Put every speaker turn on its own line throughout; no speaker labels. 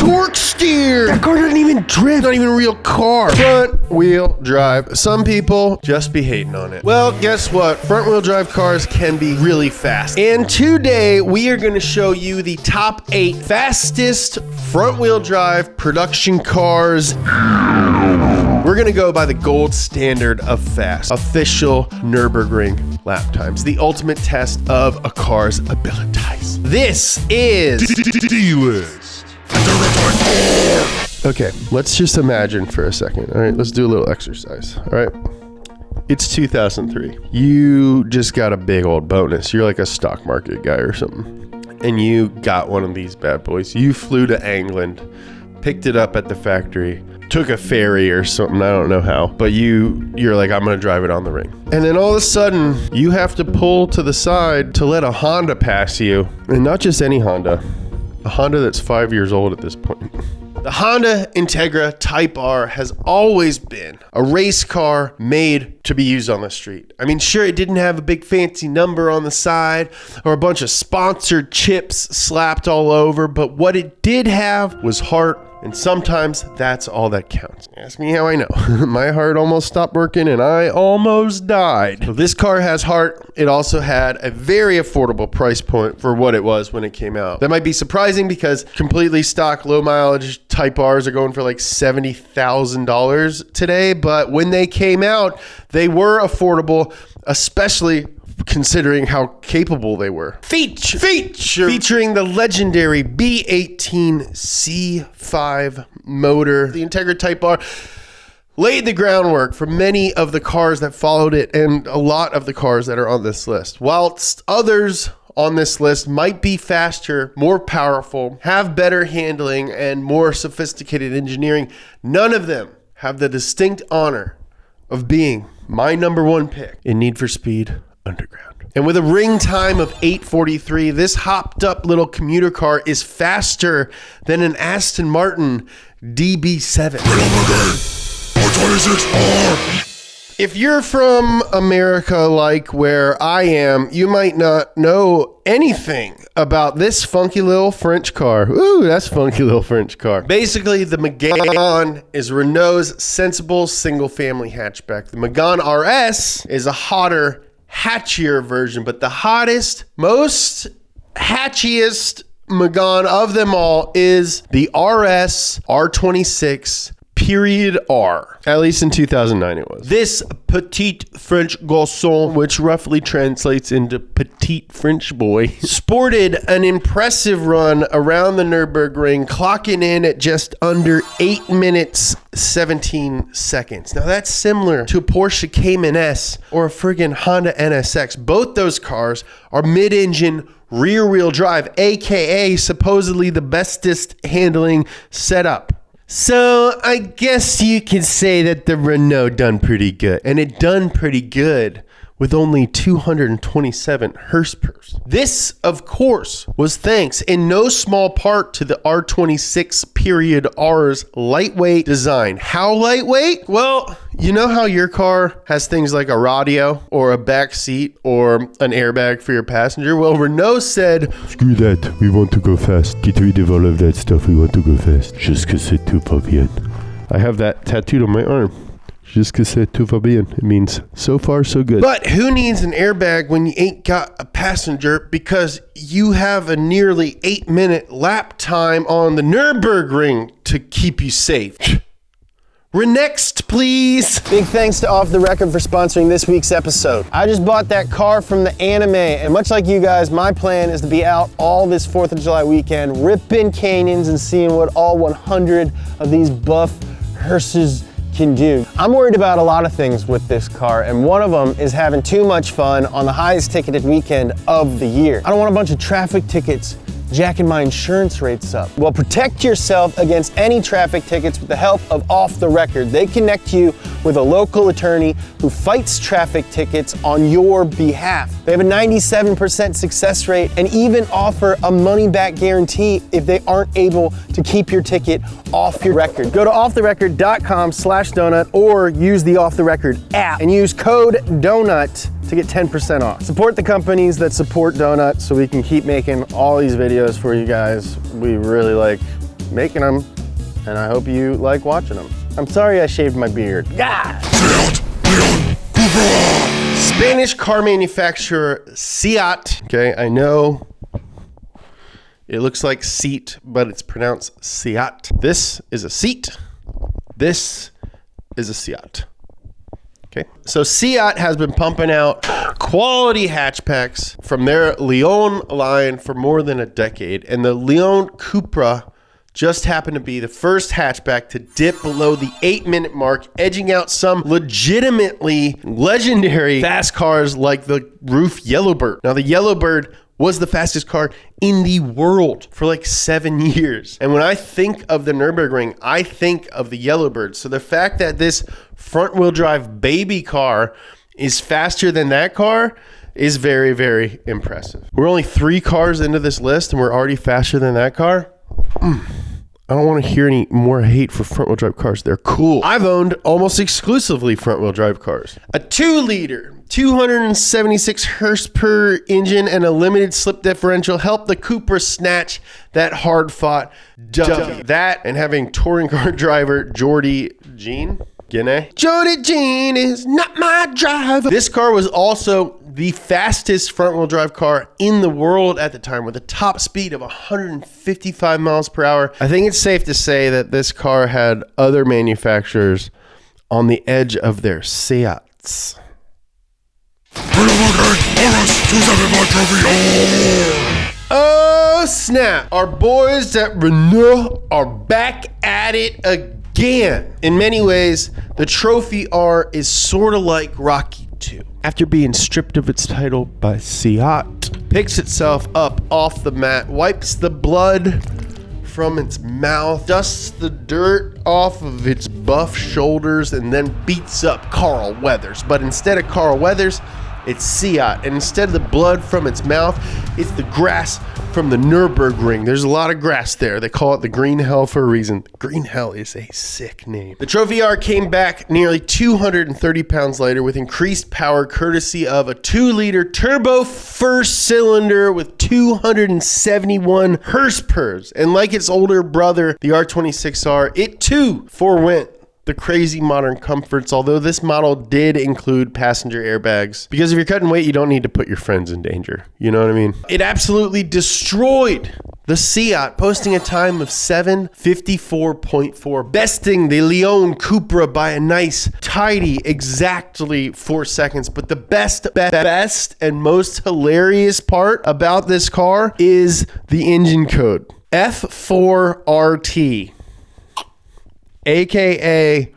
torque steer. That car doesn't even drift. Not even a real car. Front wheel drive. Some people just be hating on it. Well, guess what? Front wheel drive cars can be really fast. And today we are going to show you the top 8 fastest front wheel drive production cars. We're going to go by the gold standard of fast. Official Nürburgring lap times. The ultimate test of a car's abilities. This is D-List. Okay, let's just imagine for a second. All right, let's do a little exercise. All right. It's 2003. You just got a big old bonus. You're like a stock market guy or something. And you got one of these bad boys. You flew to England, picked it up at the factory, took a ferry or something, I don't know how, but you're like, I'm gonna drive it on the ring. And then all of a sudden, you have to pull to the side to let a Honda pass you. And not just any Honda, a Honda that's 5 years old at this point. The Honda Integra Type R has always been a race car made to be used on the street. I mean, sure, it didn't have a big fancy number on the side or a bunch of sponsored chips slapped all over, but what it did have was heart. And sometimes that's all that counts. Ask me how I know. My heart almost stopped working and I almost died. So this car has heart. It also had a very affordable price point for what it was when it came out. That might be surprising because completely stock low mileage Type Rs are going for like $70,000 today. But when they came out, they were affordable, especially considering how capable they were. Featuring the legendary B18 C5 motor. The Integra Type R laid the groundwork for many of the cars that followed it and a lot of the cars that are on this list. Whilst others on this list might be faster, more powerful, have better handling, and more sophisticated engineering, none of them have the distinct honor of being my number one pick in Need for Speed Underground. And with a ring time of 8:43, this hopped up little commuter car is faster than an Aston Martin DB7. If you're from America like where I am, you might not know anything about this funky little French car. Ooh, that's funky little French car. Basically, the Megane is Renault's sensible single-family hatchback. The Megane RS is a hotter, hatchier version, but the hottest, most hatchiest Megane of them all is the RS R26 period R. At least in 2009 it was. This petite French garçon, which roughly translates into petite French boy, sported an impressive run around the Nürburgring, clocking in at just under 8 minutes 17 seconds. Now that's similar to a Porsche Cayman S or a friggin' Honda NSX. Both those cars are mid-engine rear-wheel drive, aka supposedly the bestest handling setup. So I guess you can say that the Renault done pretty good, and it done pretty good with only 227 horsepower. This, of course, was thanks in no small part to the R26 period R's lightweight design. How lightweight? Well, you know how your car has things like a radio or a back seat or an airbag for your passenger? Well, Renault said,
screw that, we want to go fast. Get rid of all of that stuff, we want to go fast. Just que c'est tout va bien.
I have that tattooed on my arm. Just que c'est tout va bien. It means so far so good. But who needs an airbag when you ain't got a passenger because you have a nearly 8-minute lap time on the Nürburgring to keep you safe? Next, please. Big thanks to Off the Record for sponsoring this week's episode. I just bought that car from the anime, and much like you guys, my plan is to be out all this 4th of July weekend, ripping canyons and seeing what all 100 of these buff hearses can do. I'm worried about a lot of things with this car, and one of them is having too much fun on the highest ticketed weekend of the year. I don't want a bunch of traffic tickets jacking my insurance rates up. Well, protect yourself against any traffic tickets with the help of Off the Record. They connect you with a local attorney who fights traffic tickets on your behalf. They have a 97% success rate and even offer a money-back guarantee if they aren't able to keep your ticket off your record. Go to offtherecord.com/donut or use the Off the Record app and use code DONUT to get 10% off. Support the companies that support Donut so we can keep making all these videos for you guys. We really like making them, and I hope you like watching them. I'm sorry I shaved my beard. Yeah. Spanish car manufacturer Fiat. Okay, I know it looks like seat, but it's pronounced Fiat. This is a seat. This is a Fiat. Okay, so Fiat has been pumping out quality hatchbacks from their Leon line for more than a decade, and the Leon Cupra just happened to be the first hatchback to dip below the 8-minute mark, edging out some legitimately legendary fast cars like the Roof Yellowbird. Now, the Yellowbird was the fastest car in the world for like 7 years. And when I think of the Nürburgring, I think of the Yellowbird. So the fact that this front-wheel drive baby car is faster than that car is very, very impressive. We're only 3 cars into this list and we're already faster than that car. I don't want to hear any more hate for front-wheel drive cars. They're cool. I've owned almost exclusively front-wheel drive cars. A 2-liter, 276 horsepower engine and a limited slip differential helped the Cupra snatch that hard-fought W. That and having touring car driver Jordy Jean. Jordy Jean is not my driver. This car was also the fastest front-wheel drive car in the world at the time with a top speed of 155 miles per hour. I think it's safe to say that this car had other manufacturers on the edge of their seats. Oh snap! Our boys at Renault are back at it again. In many ways, the Trophy R is sort of like Rocky 2. After being stripped of its title by Fiat, picks itself up off the mat, wipes the blood from its mouth, dusts the dirt off of its buff shoulders, and then beats up Carl Weathers. But instead of Carl Weathers, it's Fiat. And instead of the blood from its mouth, it's the grass from the Nürburgring. There's a lot of grass there. They call it the Green Hell for a reason. Green Hell is a sick name. The Trophy R came back nearly 230 pounds lighter with increased power courtesy of a 2-liter turbo first cylinder with 271 horsepower. And like its older brother, the R26R, it too forewent the crazy modern comforts, although this model did include passenger airbags. Because if you're cutting weight, you don't need to put your friends in danger. You know what I mean? It absolutely destroyed the Fiat, posting a time of 7:54.4, besting the Leon Cupra by a nice, tidy, exactly 4 seconds. But the best and most hilarious part about this car is the engine code. F4RT. AKA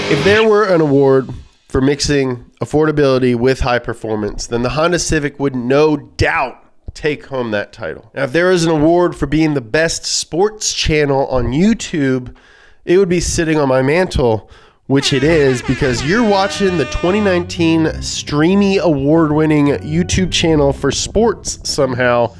if there were an award for mixing affordability with high performance, then the Honda Civic would no doubt take home that title. Now, if there was an award for being the best sports channel on YouTube, it would be sitting on my mantle, which it is, because you're watching the 2019 Streamy award-winning YouTube channel for sports somehow.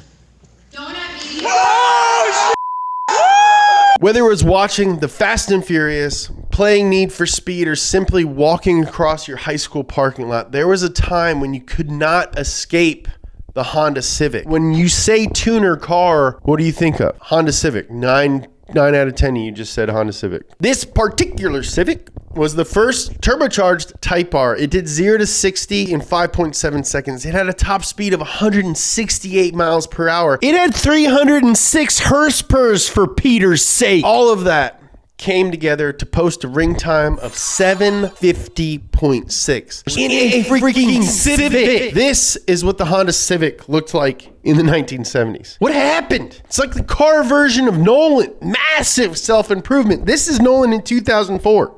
Whether it was watching the Fast and Furious, playing Need for Speed, or simply walking across your high school parking lot, there was a time when you could not escape the Honda Civic. When you say tuner car, what do you think of? Honda Civic. 9 out of 10 of you just said Honda Civic. This particular Civic was the first turbocharged Type R. It did 0 to 60 in 5.7 seconds. It had a top speed of 168 miles per hour. It had 306 horsepower for Peter's sake. All of that came together to post a ring time of 750.6 in a freaking Civic. This is what the Honda Civic looked like in the 1970s. What happened? It's like the car version of Nolan. Massive self-improvement. This is Nolan in 2004.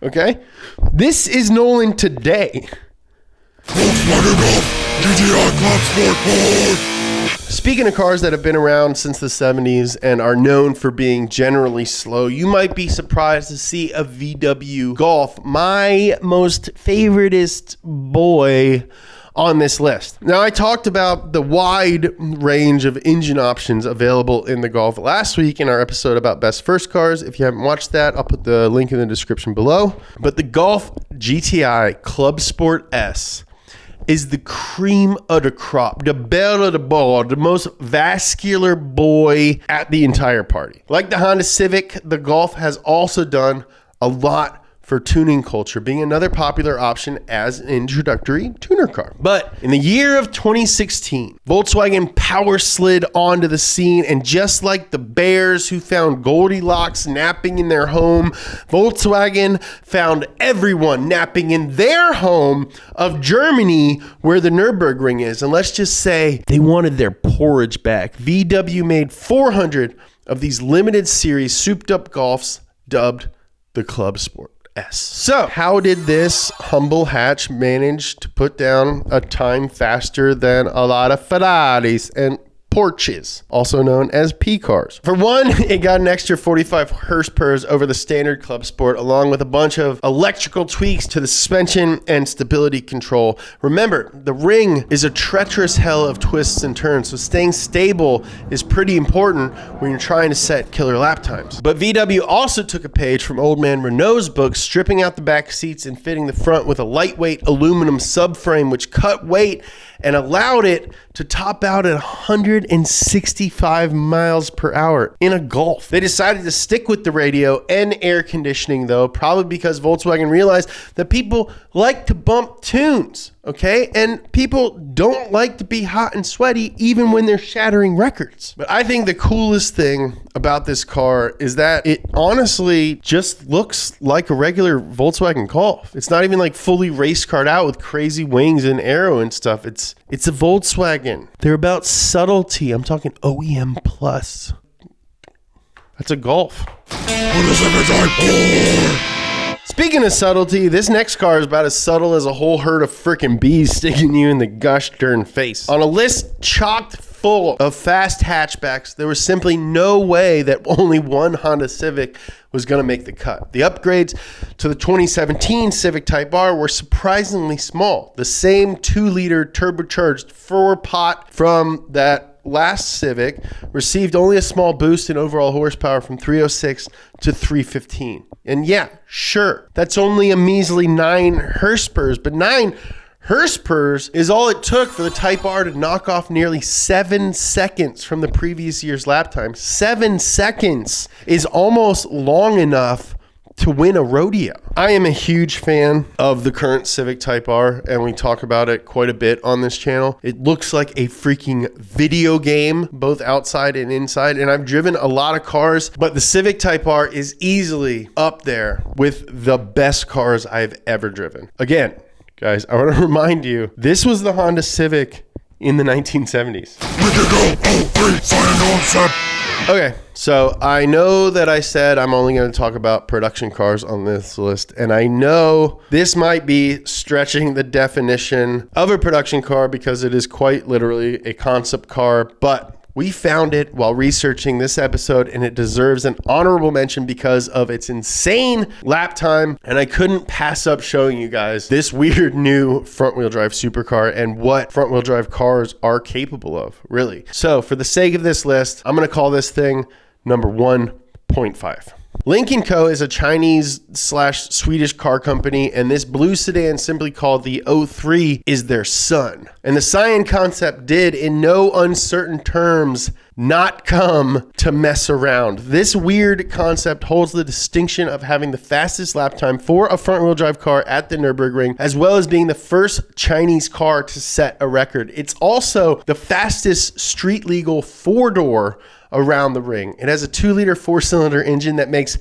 Okay? This is Nolan today. Volkswagen Golf GTI Club Sport Board. Speaking of cars that have been around since the 70s and are known for being generally slow, you might be surprised to see a VW Golf, my most favoritist boy, on this list. Now, I talked about the wide range of engine options available in the Golf last week in our episode about best first cars. If you haven't watched that, I'll put the link in the description below. But the Golf GTI Club Sport S is the cream of the crop, the belle of the ball, the most vascular boy at the entire party. Like the Honda Civic, the Golf has also done a lot for tuning culture, being another popular option as an introductory tuner car. But in the year of 2016, Volkswagen power slid onto the scene, and just like the bears who found Goldilocks napping in their home, Volkswagen found everyone napping in their home of Germany, where the Nürburgring is. And let's just say they wanted their porridge back. VW made 400 of these limited series souped up Golfs, dubbed the Club Sport S. So how did this humble hatch manage to put down a time faster than a lot of Ferraris and Porsches, also known as P cars? For one, it got an extra 45 horsepower over the standard Club Sport, along with a bunch of electrical tweaks to the suspension and stability control. Remember, the ring is a treacherous hell of twists and turns, so staying stable is pretty important when you're trying to set killer lap times. But VW also took a page from old man Renault's book, stripping out the back seats and fitting the front with a lightweight aluminum subframe, which cut weight and allowed it to top out at 165 miles per hour in a Golf. They decided to stick with the radio and air conditioning, though, probably because Volkswagen realized that people like to bump tunes, okay? And people don't like to be hot and sweaty even when they're shattering records. But I think the coolest thing about this car is that it honestly just looks like a regular Volkswagen Golf. It's not even like fully race car'd out with crazy wings and aero and stuff. It's a Volkswagen. They're about subtlety. I'm talking OEM plus. That's a Golf. Speaking of subtlety, this next car is about as subtle as a whole herd of frickin' bees sticking you in the gosh darn face. On a list chocked full of fast hatchbacks, there was simply no way that only one Honda Civic was going to make the cut. The upgrades to the 2017 Civic Type R were surprisingly small. The same 2-liter turbocharged 4-pot from that last Civic received only a small boost in overall horsepower from 306 to 315. And yeah, sure, that's only a measly 9 horsepower, but 9 horsepower is all it took for the Type R to knock off nearly 7 seconds from the previous year's lap time. 7 seconds is almost long enough to win a rodeo. I am a huge fan of the current Civic Type R, and we talk about it quite a bit on this channel. It looks like a freaking video game, both outside and inside, and I've driven a lot of cars, but the Civic Type R is easily up there with the best cars I've ever driven. Again, guys, I want to remind you, this was the Honda Civic in the 1970s. Okay, so I know that I said I'm only going to talk about production cars on this list, and I know this might be stretching the definition of a production car because it is quite literally a concept car, but we found it while researching this episode, and it deserves an honorable mention because of its insane lap time. And I couldn't pass up showing you guys this weird new front-wheel drive supercar and what front-wheel drive cars are capable of, really. So for the sake of this list, I'm going to call this thing number 1.5. Lynk & Co. is a Chinese/Swedish car company, and this blue sedan, simply called the 03, is their son. And the Cyan concept did, in no uncertain terms, not come to mess around. This weird concept holds the distinction of having the fastest lap time for a front-wheel drive car at the Nürburgring, as well as being the first Chinese car to set a record. It's also the fastest street-legal 4-door around the ring. It has a 2-liter 4-cylinder engine that makes,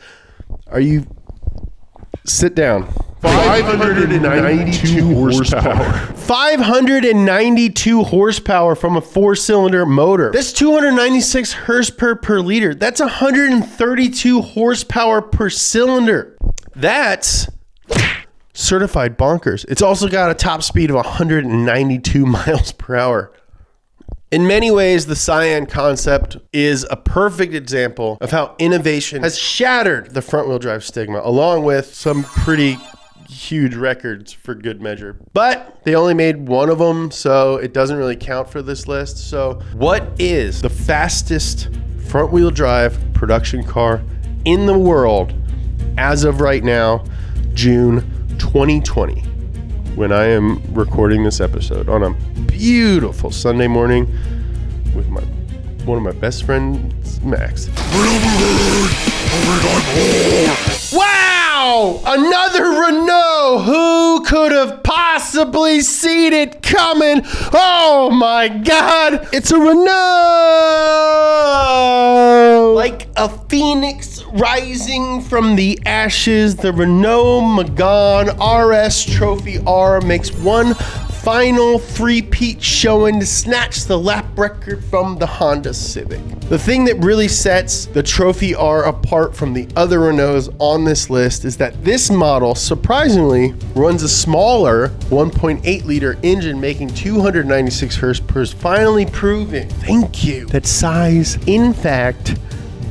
sit down, 592 horsepower. 592 horsepower from a 4-cylinder motor. That's 296 horsepower per liter. That's 132 horsepower per cylinder. That's certified bonkers. It's also got a top speed of 192 miles per hour. In many ways, the Cyan concept is a perfect example of how innovation has shattered the front-wheel drive stigma, along with some pretty huge records for good measure. But they only made one of them, so it doesn't really count for this list. So what is the fastest front-wheel drive production car in the world as of right now, June 2020? when I am recording this episode on a beautiful Sunday morning with one of my best friends, Max. Wow! Another Renault! Who could have possibly seen it coming? Oh my God! It's a Renault! Like a phoenix rising from the ashes, the Renault Megane RS Trophy R makes one final three-peat showing to snatch the lap record from the Honda Civic. The thing that really sets the Trophy R apart from the other Renaults on this list is that this model, surprisingly, runs a smaller 1.8 liter engine making 296 horsepower, finally proving, thank you, that size, in fact,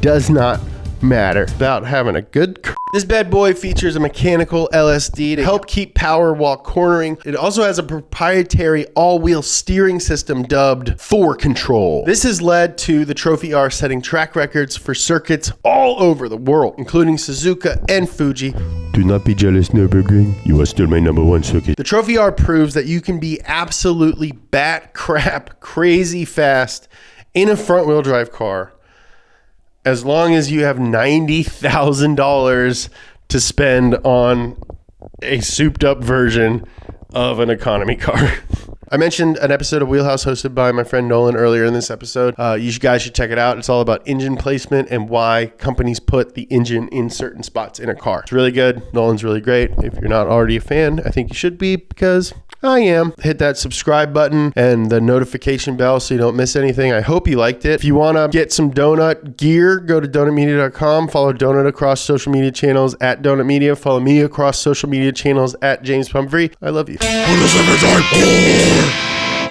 does not matter. It's about having a good This bad boy features a mechanical LSD to help keep power while cornering. It also has a proprietary all-wheel steering system dubbed 4Control. This has led to the Trophy R setting track records for circuits all over the world, including Suzuka and Fuji.
Do not be jealous, Nürburgring. You are still my number one circuit.
The Trophy R proves that you can be absolutely bat crap crazy fast in a front-wheel drive car, as long as you have $90,000 to spend on a souped up version of an economy car. I mentioned an episode of Wheelhouse hosted by my friend Nolan earlier in this episode. You guys should check it out. It's all about engine placement and why companies put the engine in certain spots in a car. It's really good. Nolan's really great. If you're not already a fan, I think you should be, because I am. Hit that subscribe button and the notification bell so you don't miss anything. I hope you liked it. If you want to get some donut gear, go to donutmedia.com. Follow Donut across social media channels at Donut Media. Follow me across social media channels at James Pumphrey. I love you.